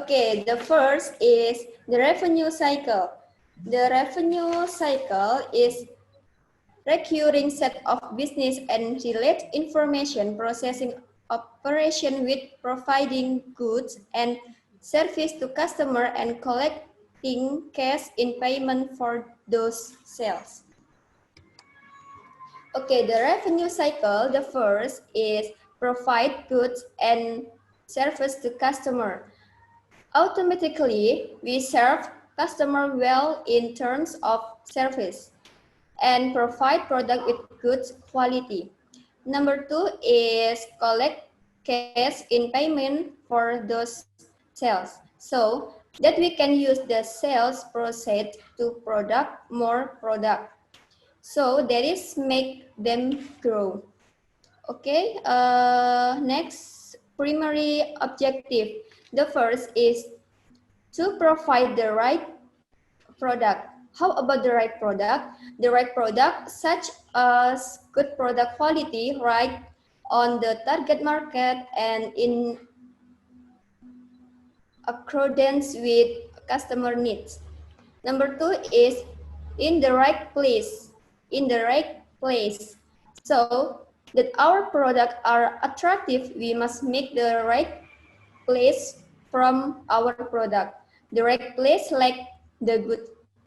Okay, the first is the revenue cycle. The revenue cycle is recurring set of business and related information processing operation with providing goods and service to customer and collecting cash in payment for those sales. Okay, the revenue cycle, the first is provide goods and service to customer. Automatically, we serve customer well in terms of service and provide product with good quality. Number two is collect cash in payment for those sales so that we can use the sales process to product more product. So that is make them grow. Okay, next primary objective. The first is to provide the right product. How about the right product? The right product such as good product quality, right on the target market and in accordance with customer needs. Number two is in the right place. In the right place. So that our products are attractive, we must make the right place from our product. The right place like the good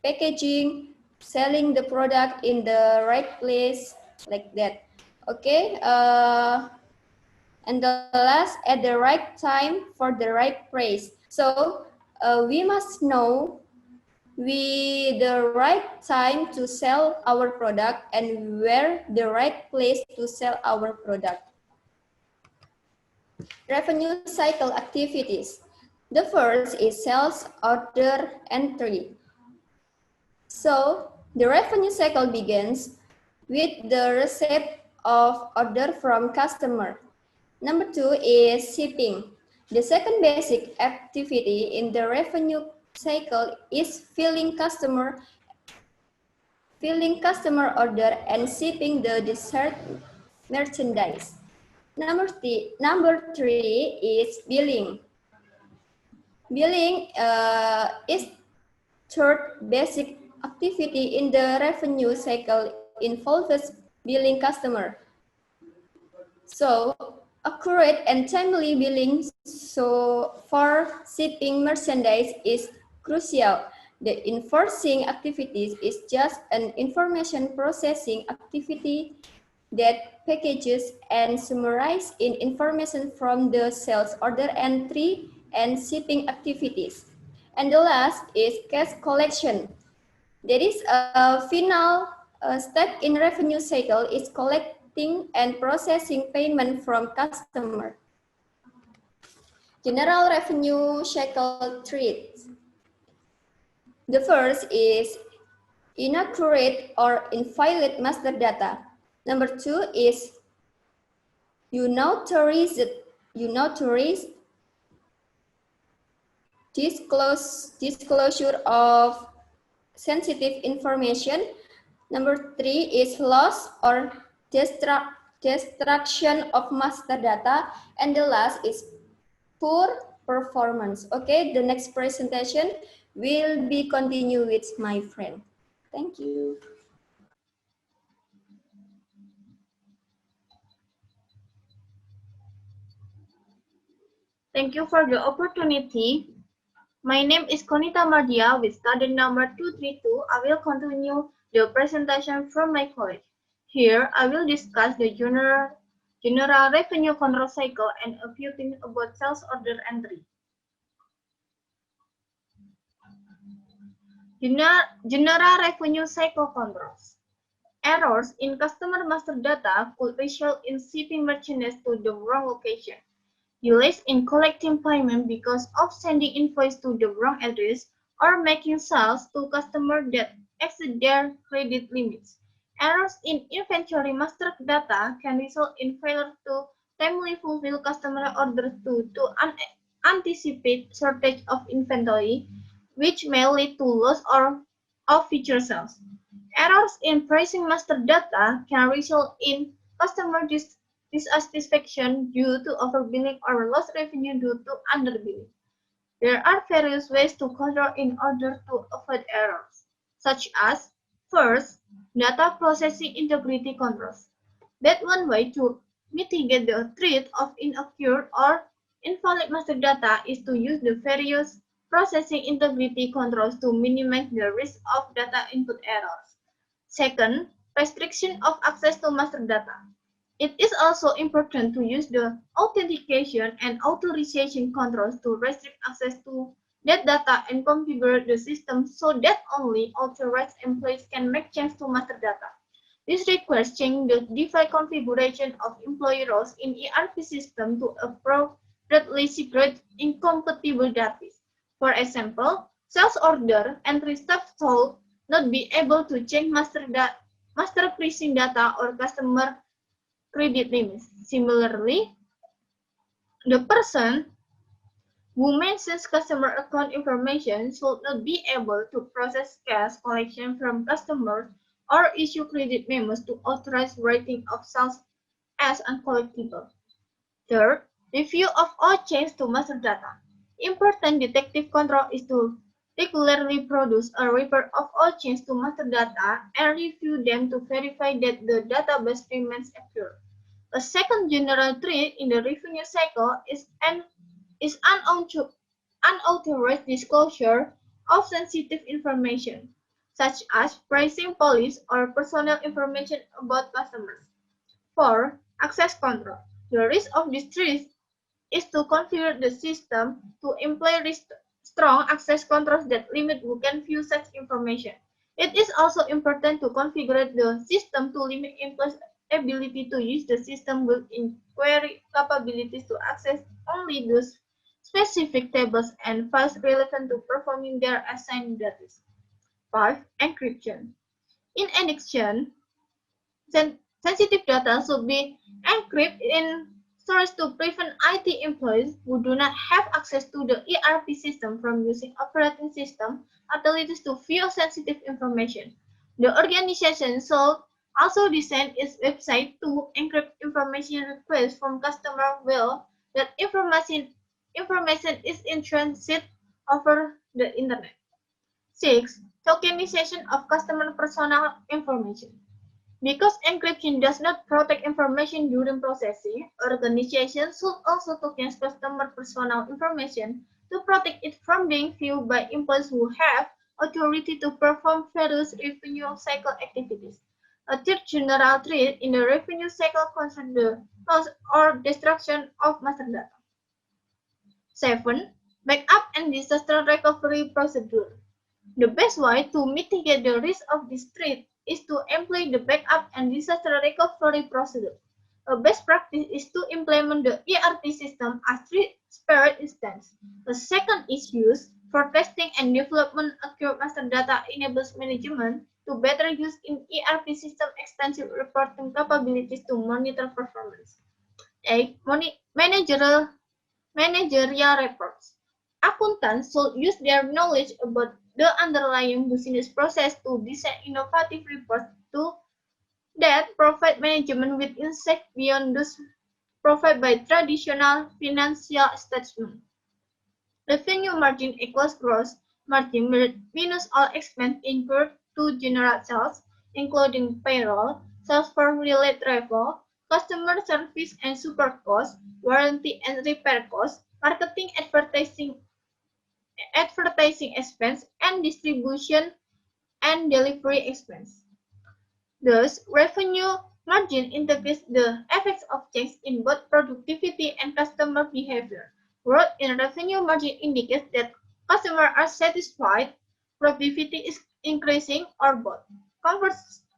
packaging, selling the product in the right place, like that. Okay, and the last, at the right time for the right price. So we must know the right time to sell our product and where the right place to sell our product. Revenue cycle activities. The first is sales order entry. So the revenue cycle begins with the receipt of order from customer. Number two is shipping. The second basic activity in the revenue cycle is filling customer order and shipping the desired merchandise. Number three is billing. Billing is third basic activity in the revenue cycle, involves billing customer. So accurate and timely billing for shipping merchandise is crucial. The enforcing activities is just an information processing activity that packages and summarizes in information from the sales order entry and shipping activities. And the last is cash collection. There is a final step in revenue cycle is collecting and processing payment from customer. General revenue cycle treats. The first is inaccurate or invalid master data. Number two is unauthorize disclosure of sensitive information. Number three is loss or destruction of master data. And the last is poor performance. Okay, the next presentation will be continue with my friend. Thank you. Thank you for the opportunity. My name is Konita Mardia with student number 232. I will continue the presentation from my college. Here, I will discuss the general revenue control cycle and a few things about sales order entry. General revenue cycle controls. Errors in customer master data could result in shipping merchandise to the wrong location. Delays in collecting payment because of sending invoice to the wrong address or making sales to customers that exceed their credit limits. Errors in inventory master data can result in failure to timely fulfill customer orders due to anticipate shortage of inventory, which may lead to loss of future sales. Errors in pricing master data can result in customer dissatisfaction due to overbilling or lost revenue due to underbilling. There are various ways to control in order to avoid errors, such as, first, data processing integrity controls. That one way to mitigate the threat of inaccurate or invalid master data is to use the various processing integrity controls to minimize the risk of data input errors. Second, restriction of access to master data. It is also important to use the authentication and authorization controls to restrict access to that data and configure the system so that only authorized employees can make changes to master data. This requires changing the default configuration of employee roles in ERP system to appropriately secret incompatible data. For example, sales order entry staff should not be able to change master pricing data or customer credit limits. Similarly, the person who mentions customer account information should not be able to process cash collection from customers or issue credit memos to authorize writing of sales as uncollectible. Third, review of all changes to master data. Important detective control is to regularly produce a report of all changes to master data and review them to verify that the database remains accurate. A second general threat in the revenue cycle is unauthorized disclosure of sensitive information, such as pricing policies or personal information about customers. 4. Access control. The risk of this threat is to configure the system to employ strong access controls that limit who can view such information. It is also important to configure the system to limit employees' ability to use the system built-in query capabilities to access only those specific tables and files relevant to performing their assigned duties. 5. Encryption. In addition, sensitive data should be encrypted in storage to prevent IT employees who do not have access to the ERP system from using operating system abilities to view sensitive information. The organization should also design its website to encrypt information requests from customers well that information is in transit over the internet. 6. Tokenization of customer personal information. Because encryption does not protect information during processing, organizations should also tokenize customer personal information to protect it from being viewed by employees who have authority to perform various revenue cycle activities. A third general threat in the revenue cycle concerns the loss or destruction of master data. 7. Backup and disaster recovery procedure. The best way to mitigate the risk of this threat is to employ the backup and disaster recovery procedure. A best practice is to implement the ERP system as three separate instances. A second is used for testing and development. Accurate master data enables management to better use in ERP system extensive reporting capabilities to monitor performance. 8. Managerial reports. Accountants should use their knowledge about the underlying business process to design innovative reports that provide management with insight beyond those provided by traditional financial statements. Revenue margin equals gross margin minus all expense incurred to generate sales, including payroll, sales for related travel, customer service and support costs, warranty and repair costs, marketing advertising expense, and distribution and delivery expense. Thus, revenue margin integrates the effects of change in both productivity and customer behavior. Growth in revenue margin indicates that customers are satisfied, productivity is increasing, or both.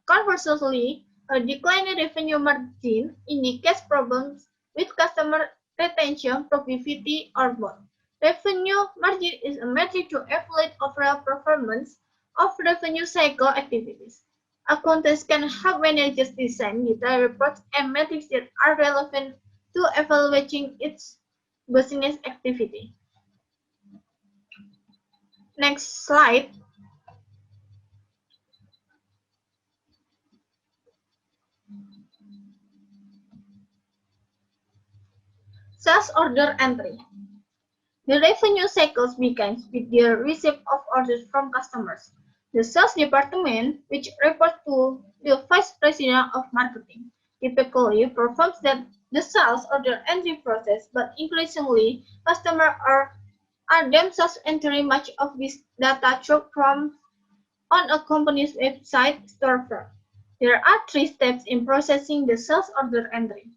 Conversely, a decline in revenue margin indicates problems with customer retention, productivity, or both. Revenue margin is a metric to evaluate overall performance of revenue cycle activities. Accountants can help managers design detailed reports and metrics that are relevant to evaluating its business activity. Next slide. Sales order entry. The revenue cycles begins with the receipt of orders from customers. The sales department, which reports to the vice president of marketing, typically performs the sales order entry process, but increasingly customers are themselves entering much of this data from on a company's website storefront. There are three steps in processing the sales order entry: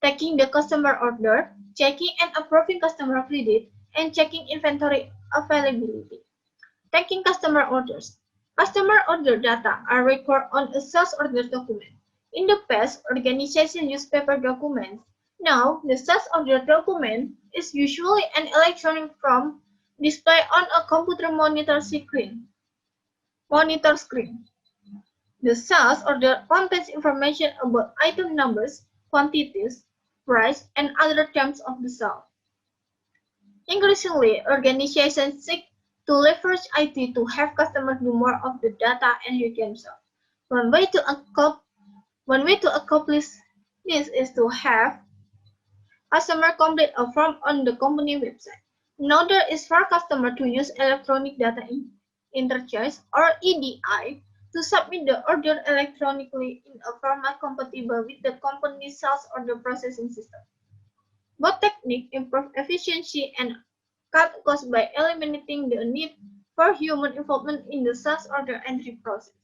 taking the customer order, checking and approving customer credit, and checking inventory availability. Taking customer orders. Customer order data are recorded on a sales order document. In the past, organizations used paper documents. Now, the sales order document is usually an electronic form displayed on a computer monitor screen. The sales order contains information about item numbers, quantities, price, and other terms of the sale. Increasingly, organizations seek to leverage IT to have customers do more of the data entry themselves. One way to accomplish this is to have customers complete a form on the company website. Another is for customers to use electronic data interchange or EDI to submit the order electronically in a format compatible with the company's sales order processing system. Both techniques improve efficiency and cut costs by eliminating the need for human involvement in the sales order entry process.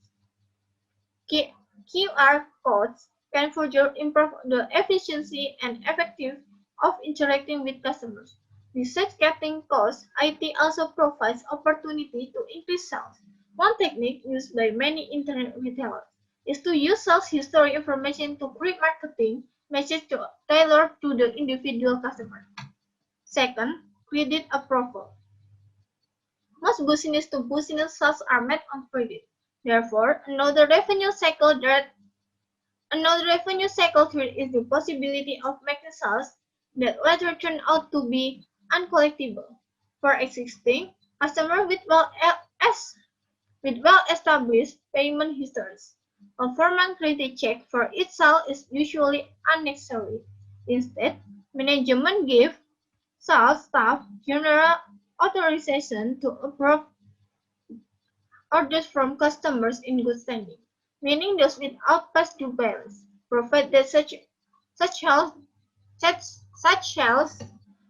QR codes can further improve the efficiency and effectiveness of interacting with customers. Besides cutting costs, IT also provides opportunity to increase sales. One technique used by many internet retailers is to use sales history information to create marketing messages tailored to the individual customer. Second, credit approval. Most business-to-business sales are made on credit. Therefore, another revenue cycle threat is the possibility of making sales that later turn out to be uncollectible. For existing customers with well-established payment histories, a formal credit check for each sale is usually unnecessary. Instead, management gives sales staff general authorization to approve orders from customers in good standing, meaning those without past due balance, provided such sales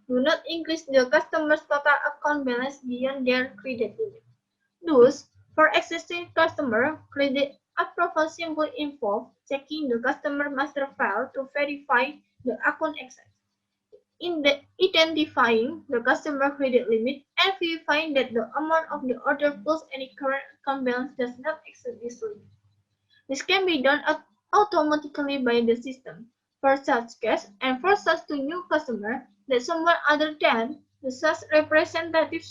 do not increase the customer's total account balance beyond their credit limit. Thus, for existing customer, credit approval simply involves checking the customer master file to verify the account access, identifying the customer credit limit, and verifying that the amount of the order plus any current account balance does not exceed this limit. This can be done automatically by the system. For such case, and for sales to new customer that someone other than the sales representative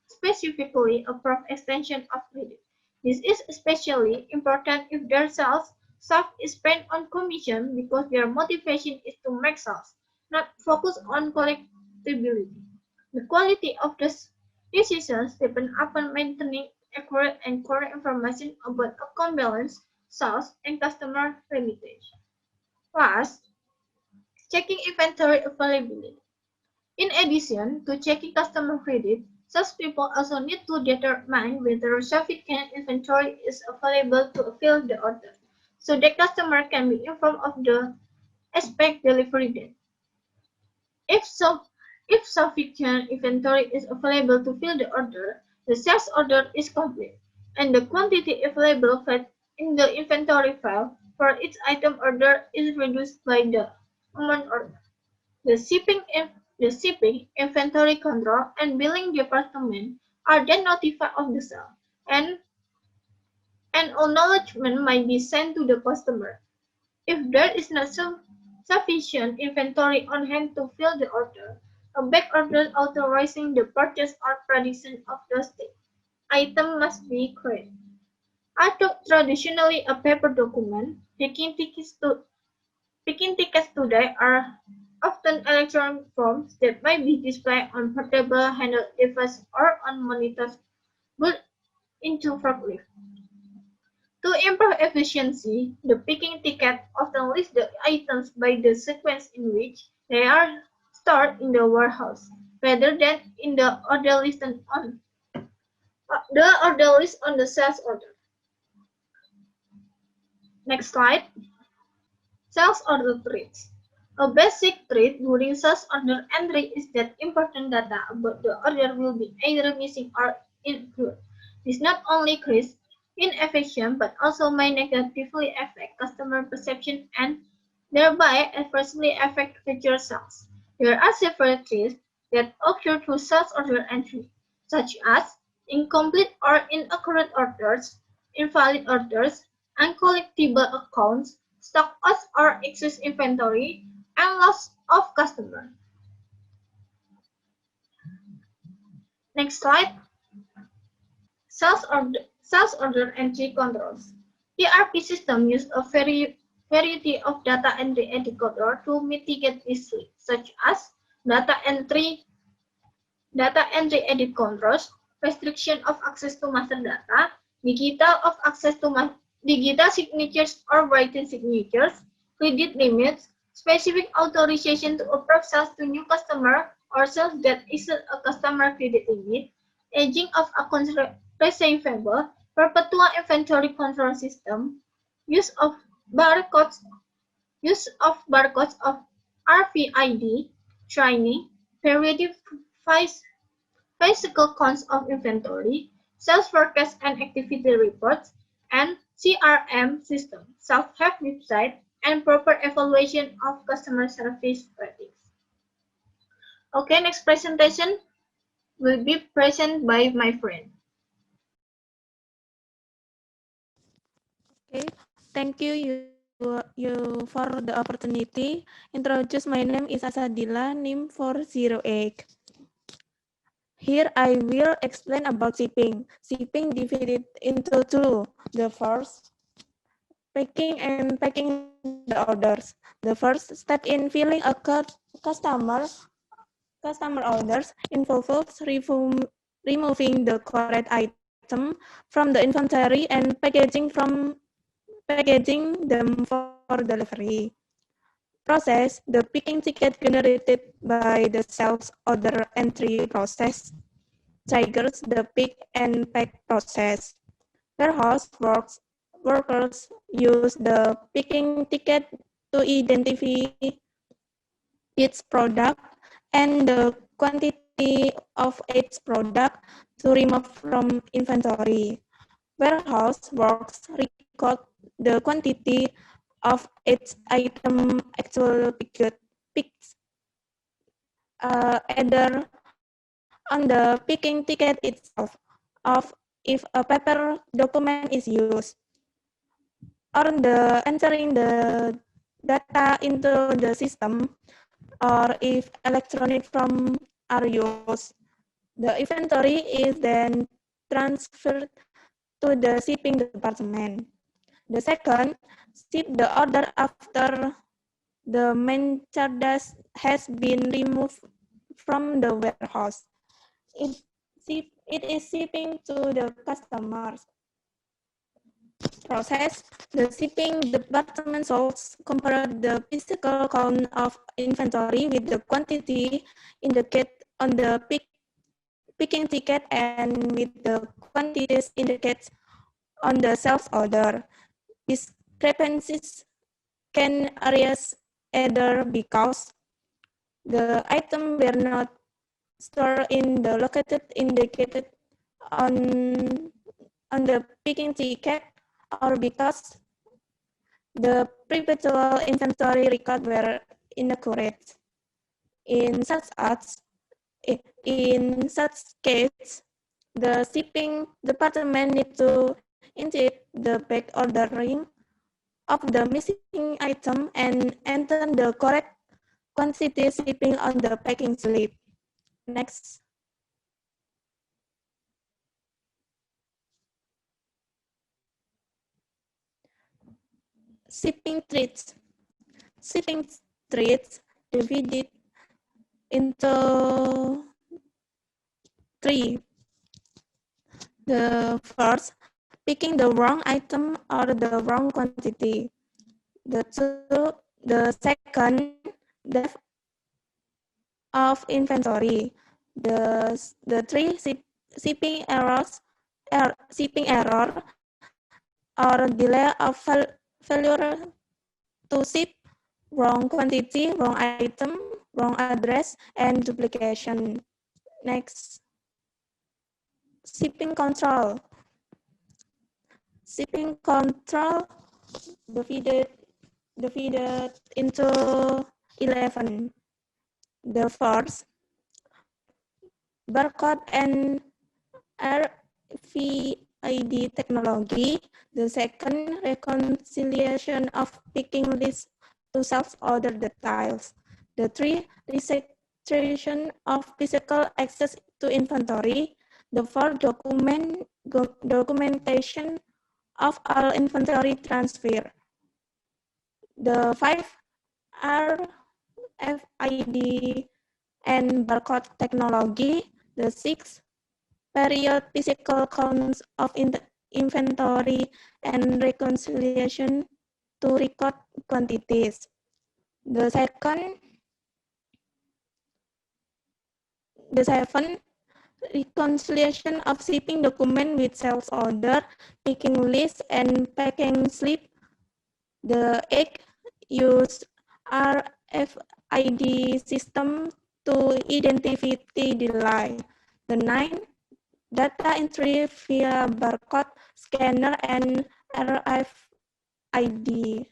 specifically approve extension of credit. This is especially important if their sales staff is spent on commission because their motivation is to make sales, not focus on collectibility. The quality of the decisions depends upon maintaining accurate and correct information about account balance, sales, and customer remittance. Last, checking inventory availability. In addition to checking customer credit, salespeople also need to determine whether sufficient inventory is available to fill the order, so the customer can be informed of the expected delivery date. If sufficient inventory is available to fill the order, the sales order is complete, and the quantity available in the inventory file for each item ordered is reduced by the amount ordered. The shipping, inventory control, and billing department are then notified of the sale, and an acknowledgement might be sent to the customer. If there is not sufficient inventory on hand to fill the order, a back order authorizing the purchase or prediction of those items must be created. Although traditionally a paper document, picking tickets today are often electronic forms that might be displayed on portable handheld devices or on monitors built into forklift. To improve efficiency, the picking ticket often lists the items by the sequence in which they are stored in the warehouse. rather than in the order listed on the sales order. Next slide. Sales order treats. A basic trait during sales order entry is that important data about the order will be either missing or included. This not only creates inefficiency but also may negatively affect customer perception and thereby adversely affect future sales. There are several traits that occur through sales order entry, such as incomplete or inaccurate orders, invalid orders, uncollectible accounts, stock outs or excess inventory, and loss of customer. Next slide. Sales order entry controls. ERP system use a variety of data entry control to mitigate this risk, such as data entry edit controls, restriction of access to master data, digital signatures or written signatures, credit limits, specific authorization to approve sales to new customer or sales that isn't a customer credit limit, aging of accounts receivable, perpetual inventory control system, use of barcodes of RFID, training, periodic physical counts of inventory, sales forecast and activity reports, and CRM system, self-help website, and proper evaluation of customer service ratings. Okay, next presentation will be presented by my friend. Okay, thank you for the opportunity. Introduce, my name is Asadila, NIM 408. Here I will explain about shipping. Shipping divided into two. The first, packing and packing the orders. The first step in filling a customer orders involves removing the correct item from the inventory and packaging them for delivery. Process, the picking ticket generated by the sales order entry process triggers the pick and pack process. Warehouse workers use the picking ticket to identify its product and the quantity of its product to remove from inventory. Warehouse works record the quantity of its item actual picked either on the picking ticket itself or if a paper document is used, or the entering the data into the system, or if electronic form are used. The inventory is then transferred to the shipping department. The second, ship the order after the merchandise has been removed from the warehouse. It is shipping to the customers. Process, the shipping department shows compare the physical count of inventory with the quantity indicated on the picking ticket and with the quantities indicated on the sales order. Discrepancies can arise either because the item were not stored in the located indicated on the picking ticket, or because the perpetual inventory record were inaccurate. In such case, the shipping department needs to initiate the back ordering of the missing item and enter the correct quantity shipping on the packing slip. Next. Shipping treats. Shipping treats divided into three. The first, picking the wrong item or the wrong quantity. The second, depth of inventory. The three shipping error or delay of failure to ship, wrong quantity, wrong item, wrong address, and duplication. Next, shipping control. Shipping control divided into 11. The first, barcode and RFID technology. The second, reconciliation of picking lists to sales order details. The three, restriction of physical access to inventory. The fourth, documentation of all inventory transfer. The five, RFID and barcode technology. The six, period physical counts of inventory and reconciliation to record quantities. The seven, reconciliation of shipping document with sales order, picking list, and packing slip. The eight, use RFID system to identify delay. The nine, data entry via barcode scanner and RFID.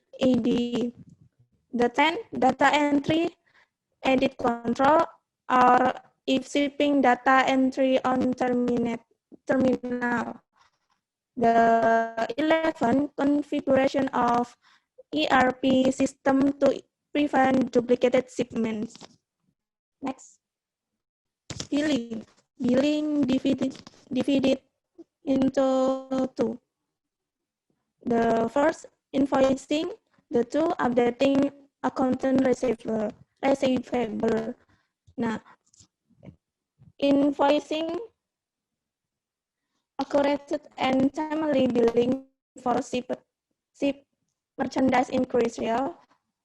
The 10, data entry, edit control, or if shipping data entry on terminal. The 11, configuration of ERP system to prevent duplicated shipments. Next, billing. Billing divided into two. The first, invoicing. The two, updating account receivable. Nah, invoicing, accurate and timely billing for ship merchandise in crucial.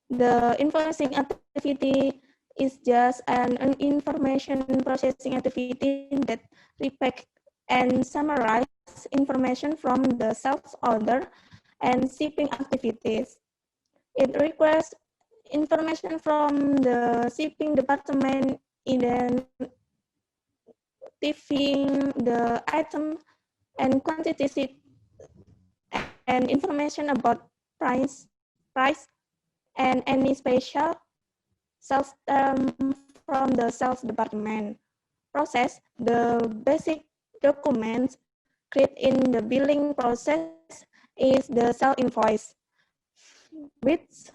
The invoicing activity is just an information processing activity that repack and summarize information from the sales order and shipping activities. It requires information from the shipping department identifying the item and quantity and information about price and any special sales term from the sales department. Process the basic documents created in the billing process is the sale invoice, which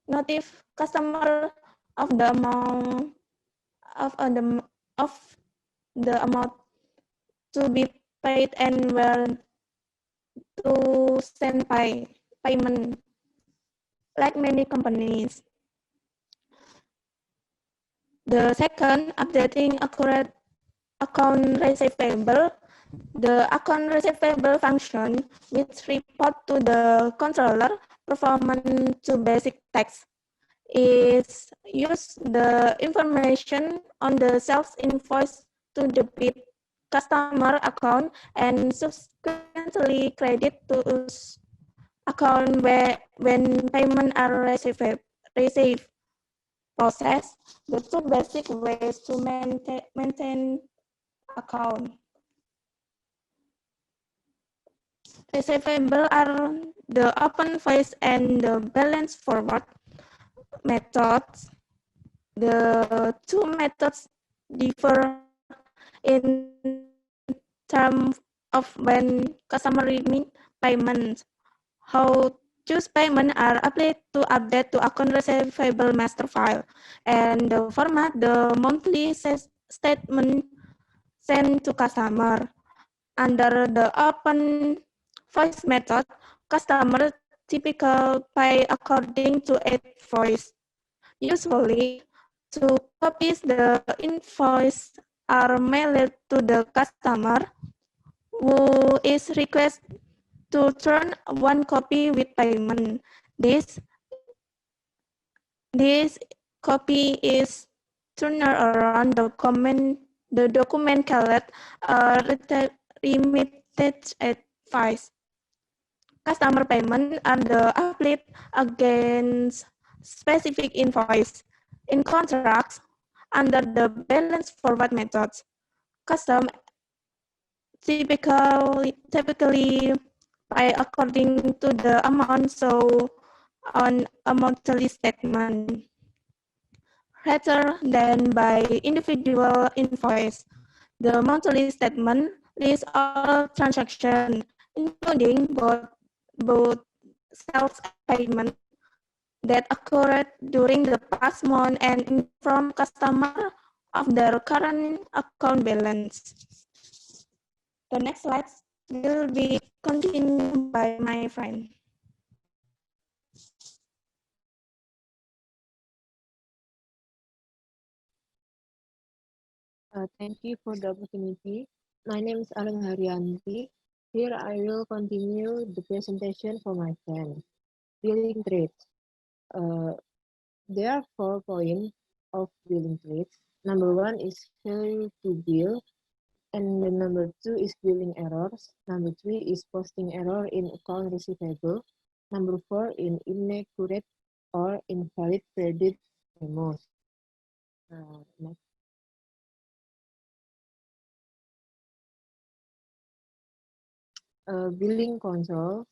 notify customer of the amount of the amount to be paid and where to send payment. Like many companies. The second, updating accurate account receivable. The account receivable function, which report to the controller performance to basic text, is use the information on the sales invoice to debit customer account and subsequently credit to account when payment are received. Process the two basic ways to maintain account. Receivable are the open phase and the balance forward methods. The two methods differ in terms of when customer remit payments. How choose payment are applied to update to account receivable master file, and the format the monthly statement sent to customer. Under the open voice method, customer typically pay according to invoice. Usually, two copies the invoice are mailed to the customer, who is requested to turn one copy with payment. This copy is turn around the document called remittance advice. Customer payment are the applied against specific invoice. In contracts, under the balance forward methods, custom typically pay according to the amount shown on a monthly statement, rather than by individual invoice. The monthly statement lists all transactions, including both sales and payment that occurred during the past month and inform customer of their current account balance. The next slides will be continued by my friend. Thank you for the opportunity. My name is Alan Haryanti. Here I will continue the presentation for my friend. Billing traits. There are 4 points of billing traits. Number 1 is failure to bill, and then number 2 is billing errors. Number 3 is posting error in account receivable. Number 4 in inaccurate or invalid credit memos. Next. Billing control.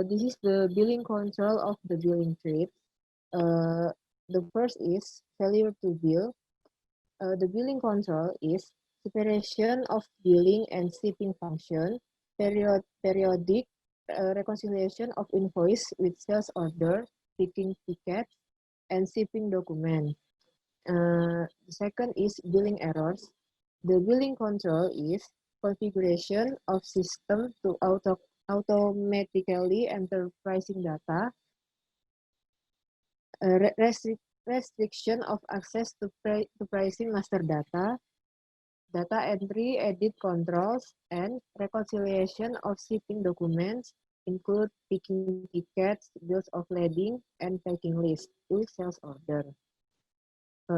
This is the billing control of the billing trait. The first is failure to bill. The billing control is separation of billing and shipping function, periodic reconciliation of invoice with sales order, picking ticket, and shipping document. The second is billing errors. The billing control is configuration of system to automatically enter pricing data, restriction of access to pricing master data, data entry, edit controls, and reconciliation of shipping documents include picking tickets, bills of lading, and packing list to sales order.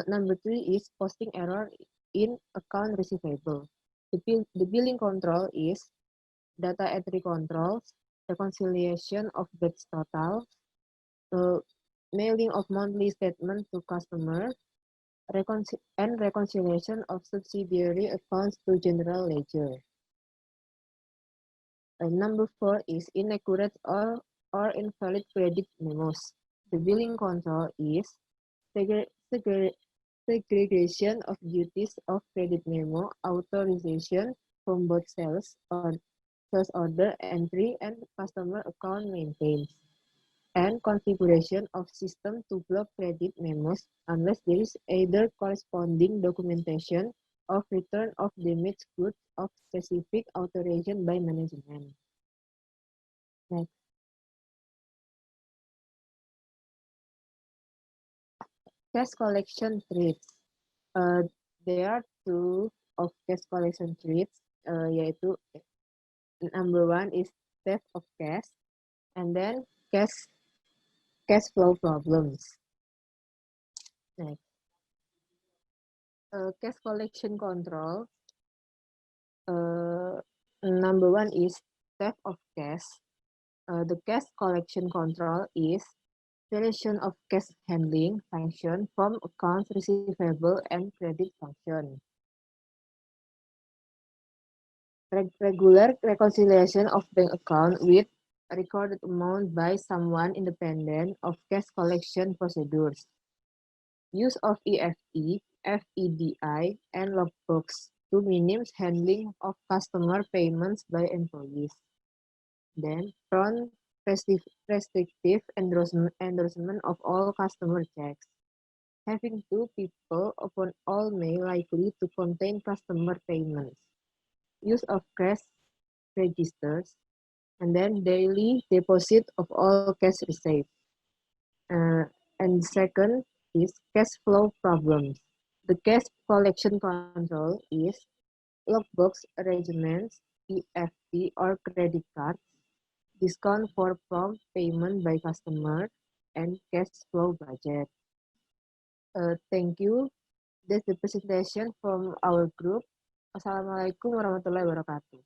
Number 3 is posting error in account receivable. The billing control is data entry controls, reconciliation of batch total, mailing of monthly statement to customer, and reconciliation of subsidiary accounts to general ledger. Number 4 is inaccurate or invalid credit memos. The billing control is segregation of duties of credit memo authorization from both sales order entry and customer account maintenance, and configuration of system to block credit memos unless there is either corresponding documentation of return of damaged goods of specific authorization by management. Next. Cash collection traits. There are 2 of cash collection traits, yaitu number 1 is theft of cash, and then cash flow problems. Next. Cash collection control. Number 1 is theft of cash. The cash collection control is variation of cash handling function from accounts receivable and credit function. Regular reconciliation of bank account with recorded amount by someone independent of cash collection procedures. Use of EFT, FEDI, and logbooks to minimize handling of customer payments by employees. Then, front restrictive endorsement of all customer checks. Having 2 people upon all mail likely to contain customer payments. Use of cash registers, and then daily deposit of all cash received. And second is cash flow problems. The cash collection control is logbox arrangements, EFT or credit cards, discount for prompt payment by customer, and cash flow budget. Thank you. That's the presentation from our group. Assalamualaikum warahmatullahi wabarakatuh.